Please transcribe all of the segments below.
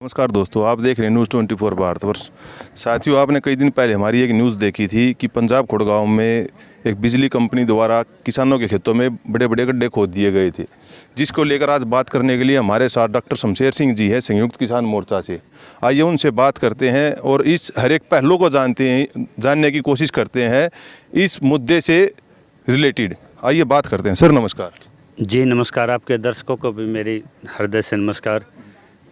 नमस्कार दोस्तों, आप देख रहे हैं न्यूज़ 24 भारतवर्ष। साथियों, आपने कई दिन पहले हमारी एक न्यूज़ देखी थी कि पंजाब खुड़गांव में एक बिजली कंपनी द्वारा किसानों के खेतों में बड़े बड़े गड्ढे खोद दिए गए थे, जिसको लेकर आज बात करने के लिए हमारे साथ डॉक्टर शमशेर सिंह जी हैं, संयुक्त किसान मोर्चा से। आइए उनसे बात करते हैं और इस हर एक पहलू को जानने की कोशिश करते हैं इस मुद्दे से रिलेटेड। आइए बात करते हैं। सर नमस्कार। जी नमस्कार, आपके दर्शकों को भी मेरी हृदय से नमस्कार।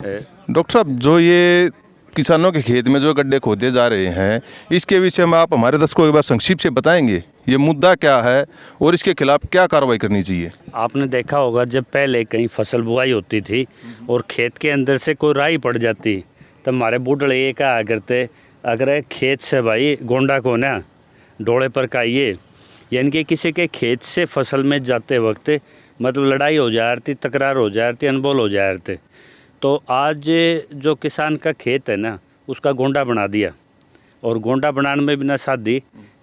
डॉक्टर साहब, जो ये किसानों के खेत में जो गड्ढे खोदे जा रहे हैं, इसके विषय में आप हमारे दर्शकों को एक बार संक्षिप्त से बताएंगे ये मुद्दा क्या है और इसके खिलाफ क्या कार्रवाई करनी चाहिए? आपने देखा होगा जब पहले कहीं फसल बुआई होती थी और खेत के अंदर से कोई राई पड़ जाती तब हमारे बूढ़े ये कहा करते, अगर खेत से भाई गोंडा को ना डोले पर काइए, यानी कि किसी के खेत से फसल में जाते वक्त मतलब लड़ाई हो जा रही थी, तकरार हो जा रही थी, अनबोल हो जा रहे थे। तो आज जो किसान का खेत है ना उसका गोंडा बना दिया, और गोंडा बनाने में बिना शादी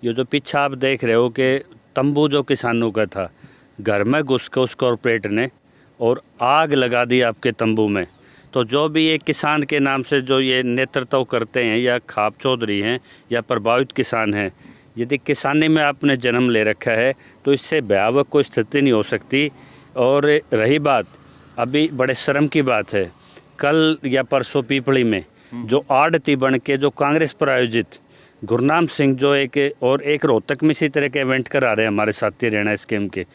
ये जो पीछे आप देख रहे हो कि तंबू जो किसानों का था, घर में घुस के उस कॉरपोरेट ने और आग लगा दी आपके तंबू में। तो जो भी ये किसान के नाम से जो ये नेतृत्व करते हैं या खाप चौधरी हैं या प्रभावित किसान हैं, यदि किसानी में आपने जन्म ले रखा है तो इससे भयावह कोई स्थिति नहीं हो सकती। और रही बात, अभी बड़े शर्म की बात है, कल या परसों पीपली में जो आड़ती बन के जो कांग्रेस प्रायोजित गुरनाम सिंह जो एक रोहतक में इसी तरह के इवेंट करा रहे हैं हमारे साथी हरियाणा स्कीम के,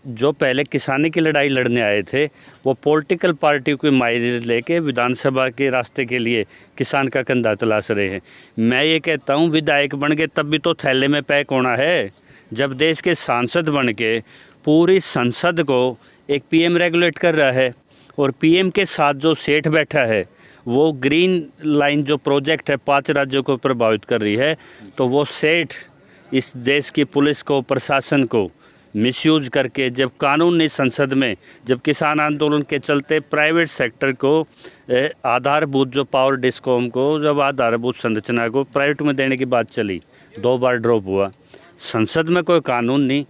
जो पहले किसानी की लड़ाई लड़ने आए थे वो पॉलिटिकल पार्टी की मायरे लेके विधानसभा के रास्ते के लिए किसान का कंधा तलाश रहे हैं। मैं ये कहता हूँ विधायक बन के तब भी तो थैले में पैक होना है, जब देश के सांसद बन के पूरी संसद को एक पीएम रेगुलेट कर रहा है और पीएम के साथ जो सेठ बैठा है वो ग्रीन लाइन जो प्रोजेक्ट है 5 राज्यों को प्रभावित कर रही है, तो वो सेठ इस देश की पुलिस को, प्रशासन को मिसयूज करके जब कानून नहीं संसद में, जब किसान आंदोलन के चलते प्राइवेट सेक्टर को आधारभूत जो पावर डिस्कॉम को, जब आधारभूत संरचना को प्राइवेट में देने की बात चली, 2 बार ड्रॉप हुआ। संसद में कोई कानून नहीं,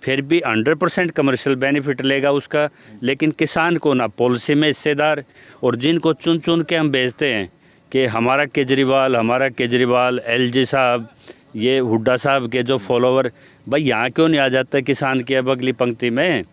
फिर भी 100% कमर्शियल बेनिफिट लेगा उसका, लेकिन किसान को ना पॉलिसी में हिस्सेदार। और जिनको चुन चुन के हम भेजते हैं कि हमारा केजरीवाल, एलजी साहब, ये हुड्डा साहब के जो फॉलोवर, भाई यहाँ क्यों नहीं आ जाते किसान की अब अगली पंक्ति में?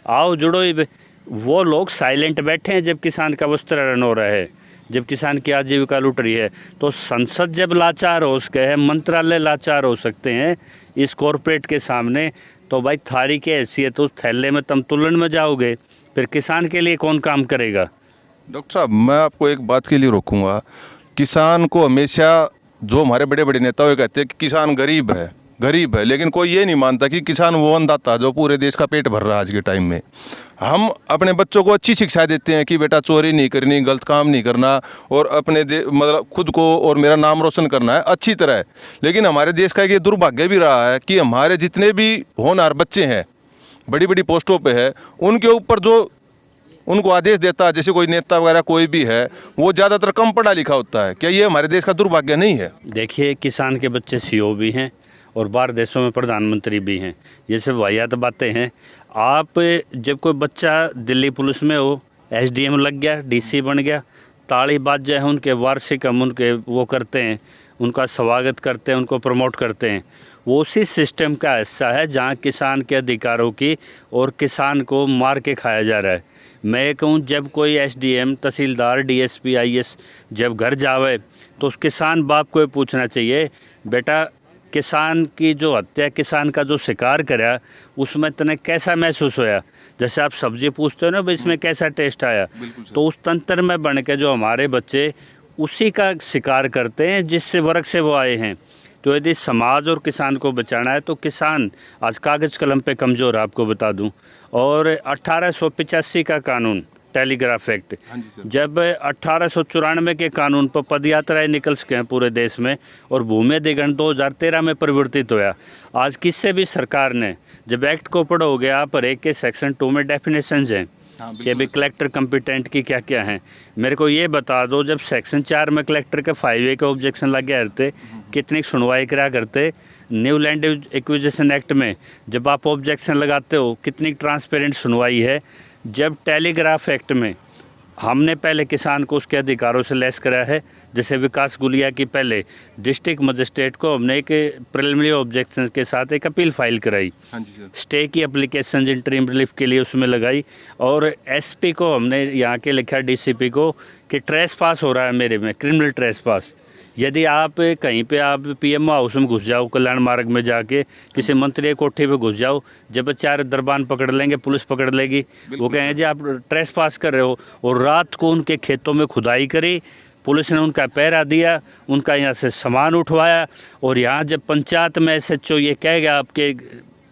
आओ जुड़ो। वो लोग साइलेंट बैठे हैं जब किसान का वस्त्रहरण हो रहा है, जब किसान की आजीविका लूट रही है। तो संसद जब लाचार हो सके है, मंत्रालय लाचार हो सकते हैं इस कॉरपोरेट के सामने, तो भाई थारी के हैसियत उस थैले में तुम तुलन में जाओगे, फिर किसान के लिए कौन काम करेगा? डॉक्टर साहब, मैं आपको एक बात के लिए रोकूंगा। किसान को हमेशा जो हमारे बड़े बड़े नेता हुए कहते हैं कि किसान गरीब है, लेकिन कोई ये नहीं मानता कि किसान वो अन्नदाता जो पूरे देश का पेट भर रहा है। आज के टाइम में हम अपने बच्चों को अच्छी शिक्षा देते हैं कि बेटा चोरी नहीं करनी, गलत काम नहीं करना और अपने मतलब खुद को और मेरा नाम रोशन करना है अच्छी तरह। लेकिन हमारे देश का ये दुर्भाग्य भी रहा है कि हमारे जितने भी होनहार बच्चे हैं, बड़ी बड़ी पोस्टों पे है, उनके ऊपर जो उनको आदेश देता है, जैसे कोई नेता वगैरह कोई भी है, वो ज़्यादातर कम पढ़ा लिखा होता है। क्या ये हमारे देश का दुर्भाग्य नहीं है? देखिए, किसान के बच्चे सीईओ भी हैं और बाहर देशों में प्रधानमंत्री भी हैं। ये सब वाहियात बातें हैं। आप जब कोई बच्चा दिल्ली पुलिस में हो, एसडीएम लग गया, डीसी बन गया, ताली बाज जाए, उनके वार्षिक हम उनके वो करते हैं, उनका स्वागत करते हैं, उनको प्रमोट करते हैं। वो उसी सिस्टम का हिस्सा है जहाँ किसान के अधिकारों की और किसान को मार के खाया जा रहा है। मैं कहूँ, जब कोई एसडीएम, तहसीलदार, डीएसपी, आईएएस जब घर जावे तो उस किसान बाप को पूछना चाहिए, बेटा किसान की जो हत्या, किसान का जो शिकार करा, उसमें तने कैसा महसूस होया? जैसे आप सब्जी पूछते हो ना, भाई इसमें कैसा टेस्ट आया, तो उस तंत्र में बन के जो हमारे बच्चे उसी का शिकार करते हैं जिससे वर्ग से वो आए हैं। तो यदि समाज और किसान को बचाना है तो किसान आज कागज़ कलम पे कमज़ोर, आपको बता दूं। और 1885 का कानून, टेलीग्राफ एक्ट, जब 1894 के कानून पर पदयात्राएं निकल सके हैं पूरे देश में, और भूमि अधिग्रहण 2013 में परिवर्तित होया। आज किसी भी सरकार ने जब एक्ट को पढ़ोगे आप, हर एक के सेक्शन 2 में डेफिनेशंस हैं कि अभी कलेक्टर कंपिटेंट की क्या क्या हैं। मेरे को ये बता दो, जब सेक्शन 4 में कलेक्टर के 5A के ऑब्जेक्शन लग गए रहते, कितनी सुनवाई करा करते। न्यू लैंड एक्विजिशन एक्ट में जब आप ऑब्जेक्शन लगाते हो, कितनी ट्रांसपेरेंट सुनवाई है। जब टेलीग्राफ एक्ट में हमने पहले किसान को उसके अधिकारों से लैस करा है। जैसे विकास गुलिया की पहले डिस्ट्रिक्ट मजिस्ट्रेट को हमने एक प्रिलिमिनरी ऑब्जेक्शन के साथ एक अपील फाइल कराई, हाँ जी सर। स्टे की एप्लीकेशन इंटरिम रिलीफ के लिए उसमें लगाई, और एसपी को हमने यहाँ के लिखा डीसीपी को कि ट्रेस पास हो रहा है मेरे में, क्रिमिनल ट्रेस पास। यदि आप कहीं पे आप पीएमओ हाउस में घुस जाओ, कल्याण मार्ग में जाके किसी मंत्री कोठे पे घुस जाओ, जब 4 दरबान पकड़ लेंगे, पुलिस पकड़ लेगी, वो कहेंगे जी आप ट्रेस पास कर रहे हो। और रात को उनके खेतों में खुदाई करी, पुलिस ने उनका पहरा दिया, उनका यहाँ से सामान उठवाया, और यहाँ जब पंचायत में SHO ये कह गया,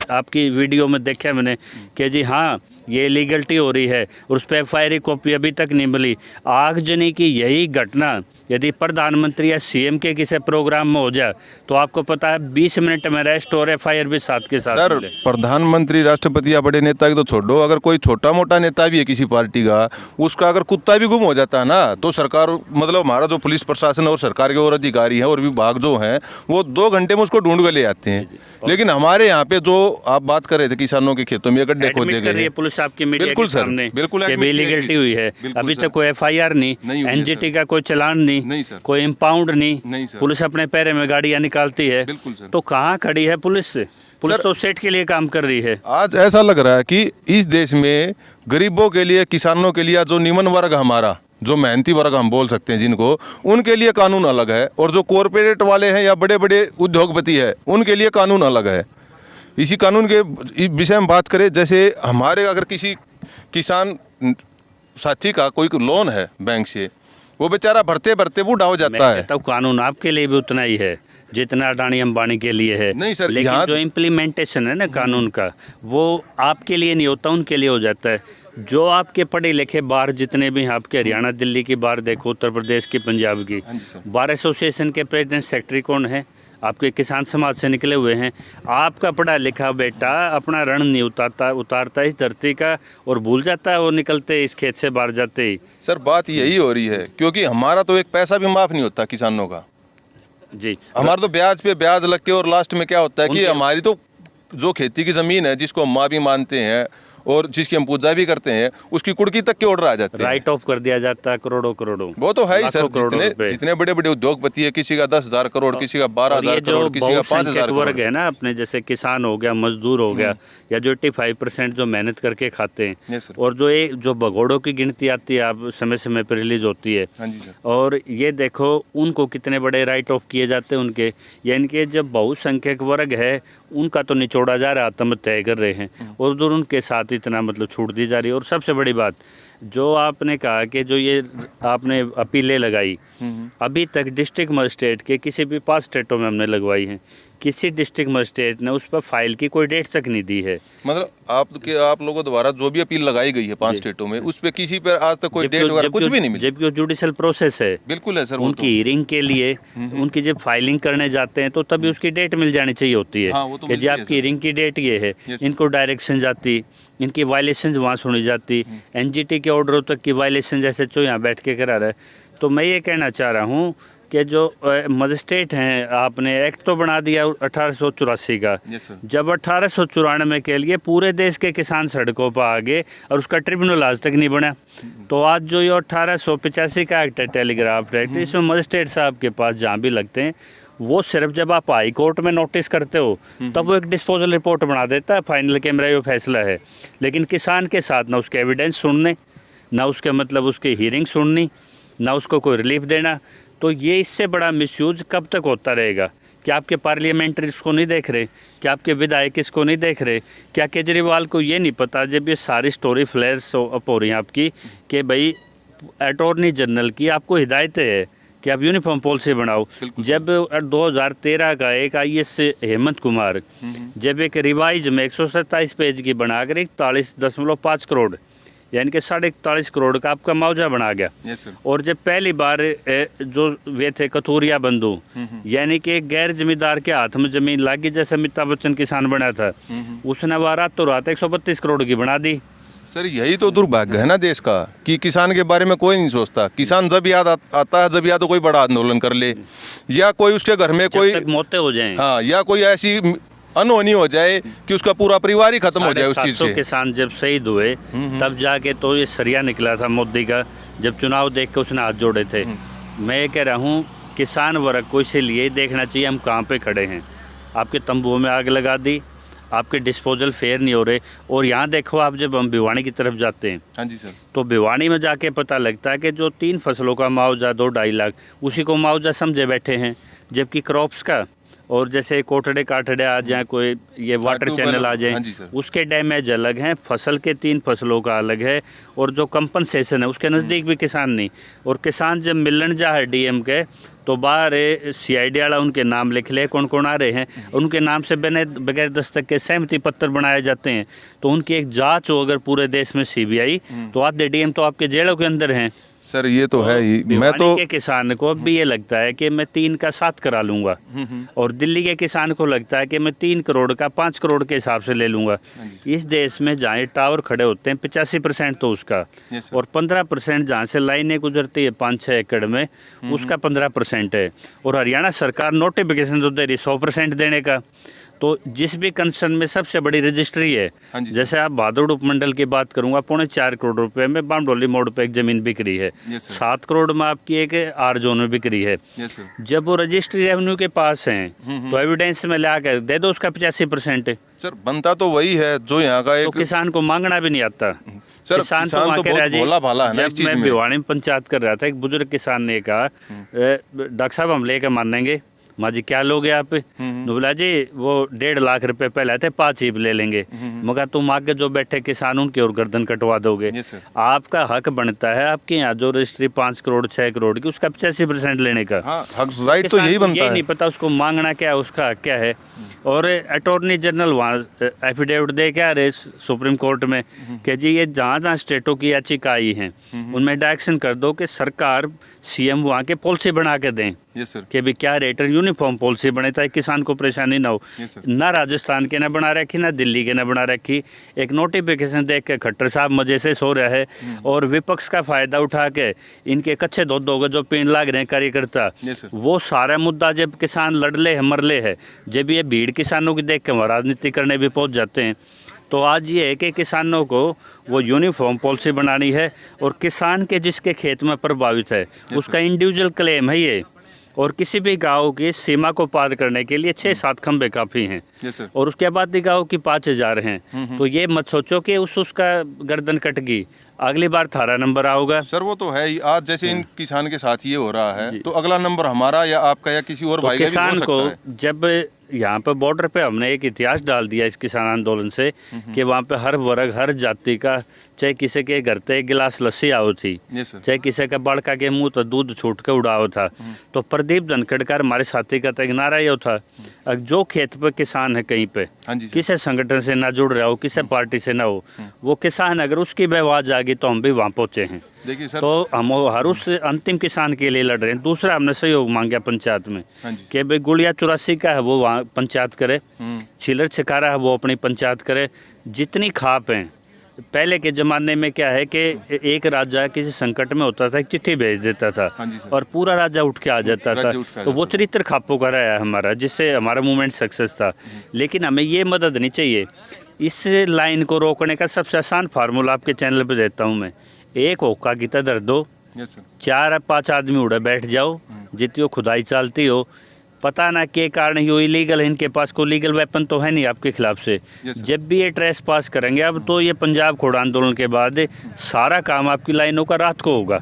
आपकी वीडियो में देखा मैंने कि जी हाँ ये लीगलिटी हो रही है, और उस पर FIR की कॉपी अभी तक नहीं मिली। आगजनी की यही घटना यदि प्रधानमंत्री या CM के किसी प्रोग्राम में हो जाए तो आपको पता है 20 मिनट में अरेस्ट और FIR भी साथ के साथ सर मिले। प्रधानमंत्री, राष्ट्रपति या बड़े नेता की तो छोड़ो, अगर कोई छोटा मोटा नेता भी है किसी पार्टी का, उसका अगर कुत्ता भी गुम हो जाता है ना, तो सरकार, मतलब हमारा जो पुलिस प्रशासन और सरकार के और अधिकारी हैं और विभाग जो हैं, वो 2 घंटे में उसको ढूंढ के ले आते हैं। लेकिन हमारे यहाँ पे जो आप बात कर रहे थे, किसानों के खेतों में गड्ढे खोदे एडमिट कर रही गए, है पुलिस आपकी मीडिया बिल्कुल के सर, सामने, बिल्कुल कि एडमिट किया इलीगलिटी है। हुई है। बिल्कुल अभी सर। तक कोई FIR नहीं, नहीं हुई है NGT सर। का कोई चालान नहीं नहीं, सर। कोई इम्पाउंड नहीं नहीं, सर। पुलिस अपने पैरे में गाड़ियाँ निकालती है। बिल्कुल सर। तो कहाँ खड़ी है पुलिस? पुलिस सर, तो सेठ के लिए काम कर रही है। आज ऐसा लग रहा है कि इस देश में गरीबों के लिए, किसानों के लिए, जो निम्न वर्ग हमारा, जो मेहनती वर्ग हम बोल सकते हैं जिनको, उनके लिए कानून अलग है, और जो कॉरपोरेट वाले हैं या बड़े बड़े उद्योगपति है, उनके लिए कानून अलग है। इसी कानून के विषय में बात करें, जैसे हमारे अगर किसी किसान साथी का कोई लोन है बैंक से, वो बेचारा भरते भरते बूढ़ा हो मैं जाता है। कहता हूँ कानून आपके लिए भी उतना ही है जितना अडानी अंबानी के लिए है। नहीं सर, लेकिन यहाँ जो इम्प्लीमेंटेशन है ना कानून का, वो आपके लिए नहीं होता, उनके लिए हो जाता है। जो आपके पढ़े लिखे बार जितने भी हैं, आपके हरियाणा दिल्ली की बार देखो, उत्तर प्रदेश की, पंजाब की, हाँ जी सर। बार एसोसिएशन के प्रेसिडेंट सेक्रेटरी कौन है? आपके किसान समाज से निकले हुए हैं। आपका पढ़ा लिखा बेटा अपना ऋण नहीं उतारता इस धरती का, और भूल जाता है वो निकलते इस खेत से बाहर जाते ही। सर बात यही हो रही है, क्योंकि हमारा तो एक पैसा भी माफ नहीं होता किसानों का। जी, हमारा तो ब्याज पे ब्याज लग के, और लास्ट में क्या होता है कि हमारी तो जो खेती की ज़मीन है, जिसको हम माँ भी मानते हैं और जिसकी हम पूजा भी करते हैं, उसकी कुड़की तक के ऑर्डर आ जाते हैं। राइट ऑफ कर दिया जाता है करोड़ों करोड़ों। वो तो है ही सर। लाखों करोड़ों रुपए। जितने बड़े बड़े उद्योगपति है, किसी का 10,000 करोड़, किसी का 12,000 करोड़, किसी का 5,000 वर्ग करोड़। है ना अपने, जैसे किसान हो गया, मजदूर हो गया, या जो 85% जो मेहनत करके खाते हैं, Yes, sir। और जो भगोड़ों की गिनती आती है, आप समय समय पर रिलीज होती है, हाँ जी सर। और ये देखो उनको कितने बड़े राइट ऑफ किए जाते हैं उनके, यानी कि जब बहुसंख्यक वर्ग है उनका तो निचोड़ा जा रहा है, आत्महत्या कर रहे हैं, और उधर उनके साथ इतना मतलब छूट दी जा रही है। और सबसे बड़ी बात जो आपने कहा कि जो ये आपने अपीलें लगाई, अभी तक डिस्ट्रिक्ट मजिस्ट्रेट के किसी भी 5 स्टेटों में हमने लगवाई हैं, किसी डिस्ट्रिक्ट मजिस्ट्रेट ने उस पर फाइल की कोई डेट तक नहीं दी है। मतलब आप लोगों द्वारा जो भी अपील लगाई गई है 5 स्टेटों में, उस पे किसी पर आज तक कोई डेट वगैरह कुछ भी नहीं मिली। जबकि वो जुडिशल प्रोसेस है। बिल्कुल है सर। वो उनकी हियरिंग के लिए उनकी जब फाइलिंग करने जाते हैं तो तभी उसकी डेट मिल जानी चाहिए होती है, हाँ, वो तो कि जी मिलती है आपकी हियरिंग की डेट ये है, Yes, इनको डायरेक्शन जाती, इनकी वायलेशन वहाँ सुनी जाती, NGT के ऑर्डरों तक की वायलेशन जैसे जो यहाँ बैठ के करा रहा है। तो मैं ये कहना चाह रहा हूँ कि जो मजिस्ट्रेट हैं, आपने एक्ट तो बना दिया 1884 का, Yes, sir। जब 1894 के लिए पूरे देश के किसान सड़कों पर आ गए और उसका ट्रिब्यूनल आज तक नहीं बना, तो आज जो ये 1885 का एक्ट है, टेलीग्राफ एक्ट, इसमें मजिस्ट्रेट साहब के पास जहाँ भी लगते हैं, वो सिर्फ जब आप हाई कोर्ट में नोटिस करते हो तब वो एक डिस्पोजल रिपोर्ट बना देता है, फाइनल के मेरा ये फैसला है। लेकिन किसान के साथ ना उसके एविडेंस सुनने, ना उसके मतलब उसकी हियरिंग सुननी, ना उसको कोई रिलीफ देना। तो ये इससे बड़ा मिसयूज कब तक होता रहेगा? क्या आपके पार्लियामेंट्री इसको नहीं देख रहे? क्या आपके विधायक इसको नहीं देख रहे? क्या केजरीवाल को ये नहीं पता, जब ये सारी स्टोरी फ्लेयर्स अप हो रही हैं आपकी, कि भाई अटॉर्नी जनरल की आपको हिदायतें है कि आप यूनिफॉर्म पॉलिसी बनाओ। जब 2013 का एक IAS हेमंत कुमार जब एक रिवाइज में 127 पेज की बनाकर 41.5 करोड़ यानी कि 41.5 करोड़ का आपका मुआवजा बना गया। Yes, sir। और जब पहली बार जो वे थे कथूरिया बंधु, यानी कि एक गैर जमींदार के हाथ में जमीन लागी, जैसे अमिताभ बच्चन किसान बना था, उसने वह रात तो रात 132 करोड़ की बना दी। सर यही तो दुर्भाग्य है ना देश का, कि किसान के बारे में कोई नहीं सोचता। किसान जब याद आता है जब या तो कोई बड़ा आंदोलन कर ले, या कोई उसके घर में कोई मौतें हो जाएं, हाँ, या कोई ऐसी अनहोनी हो जाए कि उसका पूरा परिवार ही खत्म हो जाए उस चीज 750 से। किसान जब शहीद हुए तब जाके तो ये सरिया निकला था मोदी का जब चुनाव देख के उसने हाथ जोड़े थे। मैं ये कह रहा हूँ किसान वर्ग को इसीलिए देखना चाहिए हम कहाँ पे खड़े हैं। आपके तंबुओं में आग लगा दी, आपके डिस्पोजल फेयर नहीं हो रहे। और यहाँ देखो आप, जब हम भिवानी की तरफ जाते हैं, हाँ जी सर, तो भिवानी में जाके पता लगता है कि जो 3 फसलों का मुआवजा 2-2.5 लाख, उसी को मुआवजा समझे बैठे हैं। जबकि क्रॉप्स का, और जैसे कोटड़े काटड़े आ जाए, कोई ये वाटर ट्यूबवेल, चैनल आ हाँ जाए, जी सर। उसके डैमेज अलग हैं, फसल के 3 फसलों का अलग है, और जो कंपनसेशन है उसके नज़दीक भी किसान नहीं। और किसान जब मिलन जा है डीएम के, तो बाहर CID वाला उनके नाम लिख ले कौन कौन आ रहे हैं, उनके नाम से बगैर दस्तक के सहमति पत्र बनाए जाते हैं। तो उनकी एक जांच हो अगर पूरे देश में CBI, तो आधे डीएम तो आपके जेलों के अंदर हैं। सर ये तो है ही। मैं भिवानी तो के किसान को अब भी ये लगता है कि मैं 3 का 7 करा लूंगा, और दिल्ली के किसान को लगता है कि मैं 3 करोड़ का 5 करोड़ के हिसाब से ले लूंगा। इस देश में जहाँ टावर खड़े होते हैं 85% तो उसका, Yes, sir. और 15% जहाँ से लाइनें गुजरती है 5-6 एकड़ में, उसका 15% है। और हरियाणा सरकार नोटिफिकेशन तो दे रही 100% देने का। तो जिस भी कंसर्न में सबसे बड़ी रजिस्ट्री है, हाँ जी, जैसे आप भादोड़ उपमंडल की बात करूंगा, 4.25 करोड़ रुपए में बामडोली मोड़ पे एक ज़मीन बिक रही है। Yes, sir. 7 करोड़ में आपकी एक R जोन में बिक रही है। यस सर, जब वो रजिस्ट्री रेवेन्यू के पास हैं, तो एविडेंस में ला कर दे दो उसका 85%। सर बनता तो वही है जो यहाँ का तो एक किसान को मांगना भी नहीं आता। सर, किसान तो वहाँ के बहुत राजी- भोला भाला है ना इस जब चीज़ मैं में। भिवानी में पंचायत कर रहा था, एक बुजुर्ग किसान ने कहा, डॉक्टर साहब हम लेकर मानेंगे। माँ जी क्या लोगे आप? तो बोला जी वो 1.5 लाख रुपए पहले थे, 5 ही ले लेंगे। मगर तुम आगे जो बैठे किसान उनकी और गर्दन कटवा दोगे। Yes, sir. आपका हक बनता है आपके यहाँ जो रजिस्ट्री 5 करोड़ 6 करोड़ की, उसका 85% लेने का। हाँ राइट तो किसान यही को बनता यही नहीं है। पता उसको मांगना क्या है, उसका हक क्या है। और अटॉर्नी जनरल वहाँ एफिडेविट दे के आ रहे सुप्रीम कोर्ट में कि जी ये जहाँ जहाँ स्टेटों की याचिका आई हैं उनमें डायरेक्शन कर दो कि सरकार CM वहाँ के पॉलिसी बना के दें यस सर, कि भी क्या रेट यूनिफॉर्म पॉलिसी बने ताकि किसान को परेशानी ना हो। Yes, sir. ना राजस्थान के ना बना रखी, ना दिल्ली के ना बना रखी। एक नोटिफिकेशन देख के खट्टर साहब मजे से सो रहे हैं, और विपक्ष का फायदा उठा के इनके कच्चे दूध हो गए जो पीण लाग रहे हैं कार्यकर्ता। Yes, sir. वो सारा मुद्दा जब किसान लड़ले है मरले है, जब ये भीड़ किसानों की देख के वहाँ राजनीति करने भी पहुँच जाते हैं। तो आज ये है कि किसानों को वो यूनिफॉर्म पॉलिसी बनानी है, और किसान के जिसके खेत में प्रभावित है उसका इंडिविजुअल क्लेम है ये। और किसी भी गांव की सीमा को पार करने के लिए 6-7 खंबे काफ़ी हैं, यस सर, और उसके बाद गांव की 5,000 हैं। तो ये मत सोचो कि उसका गर्दन कट गई, अगली बार थारा नंबर आओगा। सर वो तो है ही। आज जैसे इन किसान के साथ ये हो रहा है तो अगला नंबर हमारा या आपका या किसी और तो भाई का भी हो किसान सकता को है। जब यहाँ पर बॉर्डर पे हमने एक इतिहास डाल दिया इस किसान आंदोलन से कि वहाँ पे हर वर्ग हर जाति का, चाहे किसी के घर पे 1 गिलास लस्सी आओ थी, यस सर, चाहे किसी का बड़का के मुंह तो दूध छूट के उड़ाओ था। तो प्रदीप धनखड़ का हमारे साथी का तो एक नारा ये था, जो खेत पे किसान है कहीं पे, हाँ जी सर, किसी संगठन से ना जुड़ रहा हो, किसी पार्टी से ना हो, वो किसान अगर उसकी भी आवाज़ आ गई तो हम भी वहाँ पहुँचे हैं। देखिए सर, तो हम हर उस अंतिम किसान के लिए लड़ रहे हैं। दूसरा हमने सहयोग मांगा पंचायत में हाँ जी, कि भाई गुड़िया 84 का है वो वहाँ पंचायत करे, छिलर छिकारा है वो अपनी पंचायत करे। जितनी खाप हैं, पहले के ज़माने में क्या है कि एक राजा किसी संकट में होता था, एक चिट्ठी भेज देता था, हाँ जी सर, और पूरा राजा उठ के आ जाता था। राज्य उठ के आ तो वो जाता चरित्र खापों का रहा है हमारा, जिससे हमारा मूवमेंट सक्सेस था। लेकिन हमें ये मदद नहीं चाहिए। इस लाइन को रोकने का सबसे आसान फार्मूला आपके चैनल पे देता हूँ मैं। एक होका की तरह दो, यस सर, 4-5 आदमी उड़े बैठ जाओ, जितनी हो खुदाई चलती हो, पता ना के कारण ये इलीगल है, इनके पास कोई लीगल वेपन तो है नहीं आपके खिलाफ से। Yes, sir. जब भी ये ट्रेस पास करेंगे, अब तो ये पंजाब खोड़ आंदोलन के बाद सारा काम आपकी लाइनों का रात को होगा।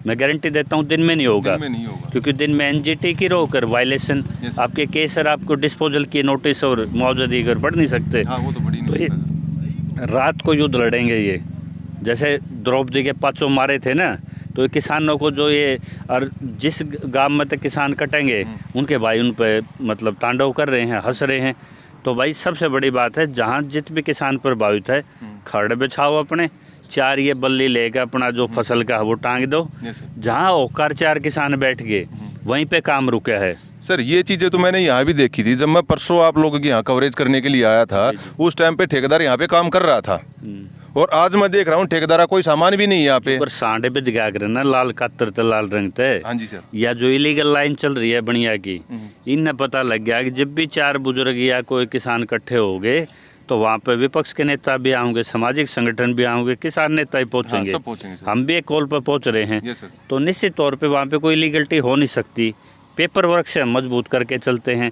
मैं गारंटी देता हूँ दिन में नहीं होगा, दिन में नहीं होगा। क्योंकि दिन में NGT की रोकर वायलेशन, Yes, sir. आपके केस सर आपको डिस्पोजल की नोटिस और मुआवजा देकर बढ़ नहीं सकते। हाँ वो तो बड़ी तो ये नहीं सकता। रात को युद्ध लड़ेंगे ये। जैसे द्रौपदी के 5 मारे थे ना, तो ये किसानों को जो ये, और जिस गांव में तक किसान कटेंगे उनके भाई उन पे मतलब तांडव कर रहे हैं, हंस रहे हैं। तो भाई सबसे बड़ी बात है, जहाँ जित भी किसान प्रभावित है, खड़ बिछाओ अपने, 4 ये बल्ली लेकर अपना जो फसल का है वो टांग दो। यस सर, जहाँ औकार 4 किसान बैठ गए वहीं पे काम रुका है। सर ये चीज़ें तो मैंने यहाँ भी देखी थी। जब मैं परसों आप लोगों के यहाँ कवरेज करने के लिए आया था, उस टाइम पे ठेकेदार यहाँ पे काम कर रहा था, और आज मैं देख रहा हूँ ठेकेदार का कोई सामान भी नहीं यहाँ पे। पर सांडे पे दिखा कर ना लाल कातर ते लाल रंग थे, हाँ जी सर, या जो इलीगल लाइन चल रही है बढ़िया की, इन्हें पता लग गया कि जब भी 4 बुजुर्ग या कोई किसान इकट्ठे हो गए तो वहाँ पे विपक्ष के नेता भी आएंगे, सामाजिक संगठन भी आएंगे, किसान नेता भी पहुँचेंगे, सब पहुंचेंगे सर। हम भी एक कॉल पर पहुँच रहे हैं। Yes sir. तो निश्चित तौर पे वहाँ पे कोई लीगलिटी हो नहीं सकती। पेपर वर्क से हम मजबूत करके चलते हैं।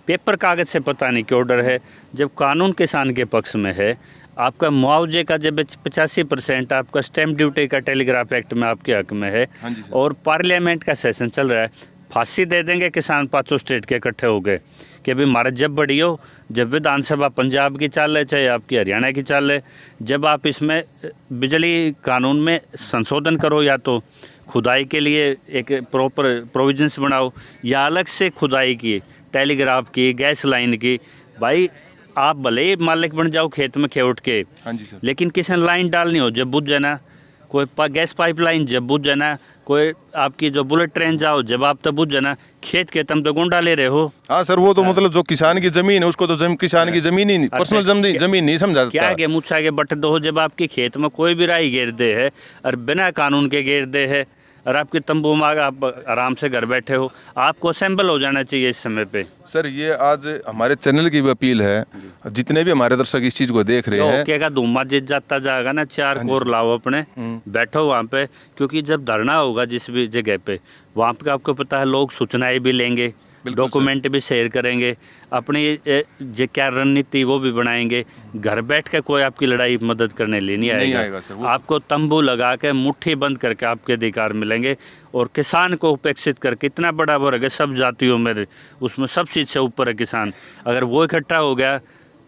पेपर कागज़ से पता नहीं क्यों डर है। जब कानून किसान के पक्ष में है, आपका मुआवजे का जब 85% आपका स्टैम्प ड्यूटी का टेलीग्राफ एक्ट में आपके हक में है, हाँ जी सर। और पार्लियामेंट का सेशन चल रहा है, फांसी दे देंगे किसान 5 स्टेट के इकट्ठे हो गए कि भाई हमारा जब बड़ी हो, जब विधानसभा पंजाब की चाल है चाहे आपकी हरियाणा की चाल है, जब आप इसमें बिजली कानून में संशोधन करो, या तो खुदाई के लिए एक प्रॉपर प्रोविजंस बनाओ, या अलग से खुदाई की, टेलीग्राफ की, गैस लाइन की। भाई आप भले ही मालिक बन जाओ खेत में खेत के, हाँ जी सर। लेकिन किसी ने लाइन डालनी हो जब बुझ जाना, कोई गैस पाइपलाइन जब बुझ जाना, कोई आपकी जो बुलेट ट्रेन जाओ जब आप तब बुझ जाना, खेत के तुम तो गोंडा ले रहे हो। हाँ सर, वो तो मतलब जो किसान की जमीन है उसको तो किसान की जमीन ही नहीं, पर्सनल जमीन नहीं समझा क्या जाता। के मुच्छा के बट दो, जब आपके खेत में कोई भी राई घेर दे है और बिना कानून के घेर दे है, और आपके तंबू में आप आराम से घर बैठे हो, आपको असेंबल हो जाना चाहिए इस समय पे। सर ये आज हमारे चैनल की भी अपील है, जितने भी हमारे दर्शक इस चीज को देख रहे हैं, ओके का धूमा जित जाता जाएगा ना, 4 कोर लाओ अपने, बैठो वहाँ पे, क्योंकि जब धरना होगा जिस भी जगह पे, वहाँ पे आपको पता है लोग सूचनाएं भी लेंगे, डॉक्यूमेंट भी शेयर करेंगे, अपनी जो क्या रणनीति वो भी बनाएंगे। घर बैठ के कोई आपकी लड़ाई मदद करने लिए नहीं आएगा सर, वो आपको तंबू लगा के मुट्ठी बंद करके आपके अधिकार मिलेंगे, और किसान को उपेक्षित करके, इतना बड़ा वर्ग है सब जातियों में, उसमें सब चीज़ से ऊपर है किसान, अगर वो इकट्ठा हो गया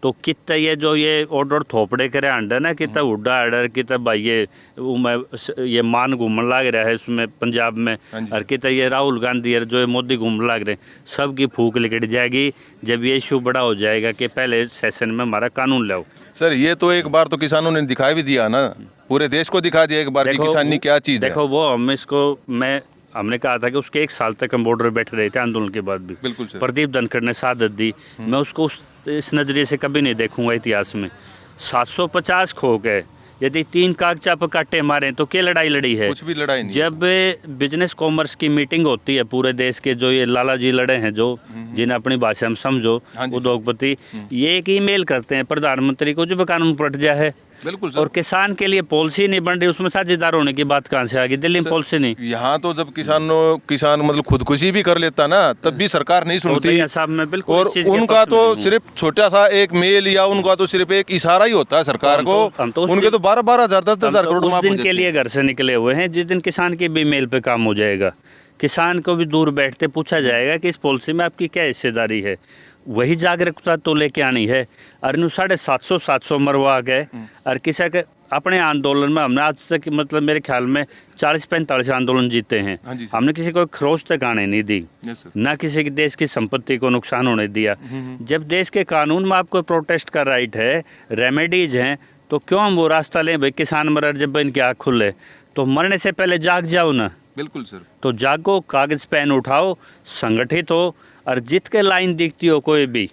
तो कितना ये जो ये ऑर्डर थोपड़े करे अंडर ना, कितना उड्डा आर्डर, कितना भाई ये मान घूमने लग रहा है उसमें पंजाब में, और कितना ये राहुल गांधी और जो ये मोदी घूमने लग रहे हैं, सबकी फूक लिकट जाएगी जब ये इशू बड़ा हो जाएगा कि पहले सेशन में हमारा कानून लाओ। सर ये तो एक बार तो किसानों ने दिखा भी दिया ना, पूरे देश को दिखा दिया एक बार कि किसानी क्या चीज़ है। देखो वो हम इसको हमने कहा था कि उसके 1 साल तक हम बॉर्डर बैठे रहे थे आंदोलन के बाद भी। बिल्कुल सर। प्रदीप धनखड़ ने शहादत दी, मैं उसको इस नज़रिए से कभी नहीं देखूंगा इतिहास में। 750 खो गए, यदि 3 कागजा पर काटे मारे तो क्या लड़ाई लड़ी है? कुछ भी लड़ाई नहीं। जब बिजनेस कॉमर्स की मीटिंग होती है पूरे देश के, जो ये लाला जी लड़े हैं, जो जिन्हें अपनी भाषा में समझो, उद्योगपति, ये एक ईमेल करते हैं प्रधानमंत्री को जब कानून पलट जाए है। बिल्कुल सर। और किसान के लिए पॉलिसी नहीं बन रही, उसमें साझेदार होने की बात कहाँ से आ गई? दिल्ली में पॉलिसी नहीं। यहाँ तो जब किसान मतलब खुदकुशी भी कर लेता ना, तब भी सरकार नहीं सुनती। साहब मैं बिल्कुल और उनका तो सिर्फ छोटा सा एक मेल या उनका तो सिर्फ एक इशारा ही होता है सरकार को। उनके तो 12,000 10,000 करोड़ उस दिन के लिए घर से निकले हुए हैं जिस दिन किसान के भी मेल पे काम हो जाएगा। किसान को भी दूर बैठते पूछा जाएगा कि इस पॉलिसी में आपकी क्या हिस्सेदारी है। वही जागरूकता तो लेके आनी है। अरे 750 मरवा गए, और किसी के अपने आंदोलन में हमने आज तक मतलब मेरे ख्याल में 40-45 आंदोलन जीते हैं। हमने किसी को खरोच तक आने नहीं दी, ना किसी के देश की संपत्ति को नुकसान होने दिया। जब देश के कानून में आपको प्रोटेस्ट का राइट है, रेमेडीज हैं, तो क्यों हम वो रास्ता लें? भाई किसान मर जब इनकी आँख खुले तो मरने से पहले जाग जाओ ना। बिल्कुल सर। तो जागो, कागज पेन उठाओ, संगठित हो, और जित के लाइन दिखती हो कोई भी,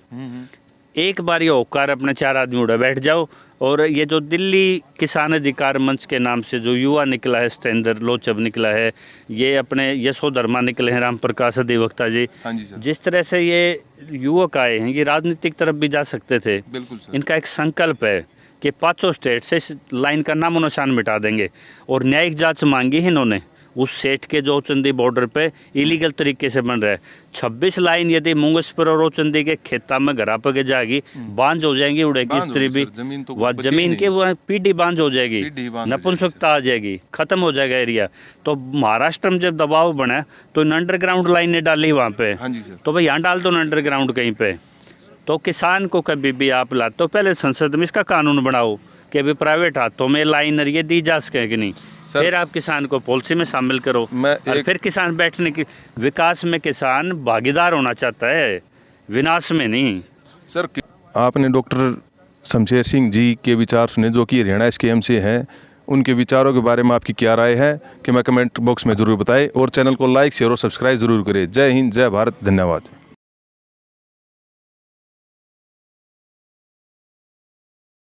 एक बार ये होकर अपने 4 आदमी उड़े बैठ जाओ। और ये जो दिल्ली किसान अधिकार मंच के नाम से जो युवा निकला है, सत्येंद्र लोचब निकला है, ये अपने यशोधर्मा निकले हैं, राम प्रकाश अधिवक्ता जी, जिस तरह से ये युवक आए हैं, ये राजनीतिक तरफ भी जा सकते थे। बिल्कुल सर। इनका एक संकल्प है कि 5 स्टेट से इस लाइन का नामो निशान मिटा देंगे। और न्यायिक जांच मांगी है इन्होंने उस सेठ के जो चंदी बॉर्डर पे इलीगल तरीके से बन रहा है। 26 लाइन यदि मुंगसपुर और चंदी के खेता में घर पे जाएगी, बांझ हो जाएंगी, उड़ेगी स्त्री भी, वह जमीन के वो पीढ़ी बांझ हो जाएगी, नपुंसकता आ जाएगी, खत्म हो जाएगा एरिया। तो महाराष्ट्र में जब दबाव बना तो अंडरग्राउंड लाइनें डाली वहाँ पे, तो भाई यहाँ डाल दो अंडरग्राउंड कहीं पे। तो किसान को कभी भी आप लाते हो, पहले संसद में इसका कानून बनाओ कि अभी प्राइवेट हाथों में लाइन ये दी जा सके कि नहीं, फिर आप किसान को पॉलिसी में शामिल करो। और फिर किसान बैठने की, विकास में किसान भागीदार होना चाहता है, विनाश में नहीं। सर आपने डॉक्टर शमशेर सिंह जी के विचार सुने जो कि हरियाणा SKM से हैं, उनके विचारों के बारे में आपकी क्या राय है कि मैं कमेंट बॉक्स में ज़रूर बताएं, और चैनल को लाइक शेयर और सब्सक्राइब ज़रूर करें। जय हिंद, जय भारत, धन्यवाद।